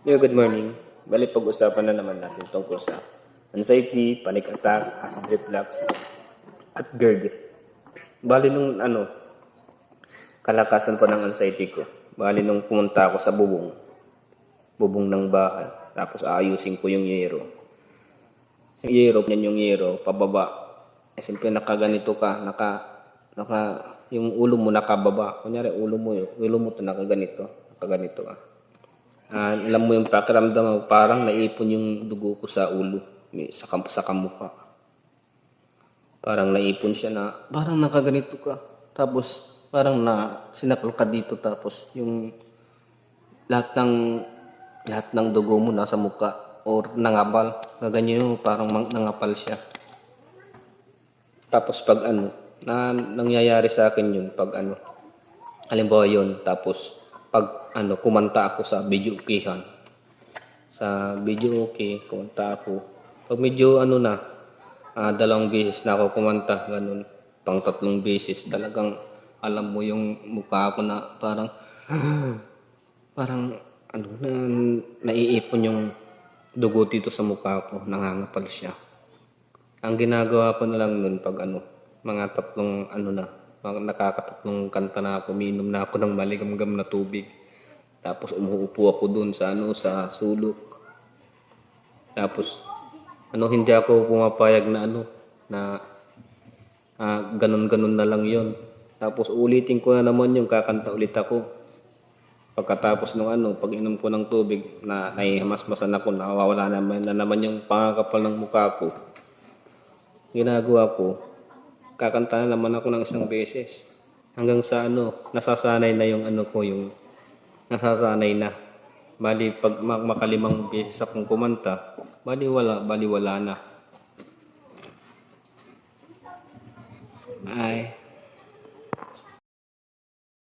Good morning. Bali, pag-usapan na naman natin tungkol sa anxiety, panic attack, acid reflux, at GERD. Bali, nung kalakasan ko ng anxiety ko. Bali, nung pumunta ako sa bubong ng bahay, tapos aayusin ko yung yero. Yung yero, pababa. Siyempre, nakaganito ka, yung ulo mo nakababa. Kunyari, ulo mo to nakaganito ka. Alam mo yung pakiramdam mo, parang naipon yung dugo ko sa ulo, sa kamukha. Parang naipon siya na, parang nakaganito ka. Tapos, parang sinakal ka dito. Tapos, yung lahat ng dugo mo nasa mukha or nangapal. Ganyan yung parang nangapal siya. Tapos, pag nangyayari sa akin yun, pag halimbawa yun, tapos, pag kumanta ako sa video okehan. Sa video okay, kumanta ako. Pag medyo dalawang beses na ako kumanta, ganun, pang 3 beses, talagang alam mo yung mukha ko na parang naiipon yung dugo dito sa mukha ko, nangangapal siya. Ang ginagawa ko na lang nun pag mga 3 nakakatatlong kanta na ako, minom na ako ng maligamgam na tubig. Tapos umuupo ako dun sa sulok. Tapos hindi ako pumapayag na ganun-ganun na lang yon. Tapos ulitin ko na naman yung kakanta ulit ako. Pagkatapos ng pag-inom ko ng tubig na nahihamasmasan ako, nawawala na naman yung pangakapal ng mukha ko. Ginagawa ko, kakanta na naman ako ng 1 beses. Hanggang sa nasasanay na yung nasasanay na. Bali, pag makalimang beses akong kumanta, bali wala na. Ay.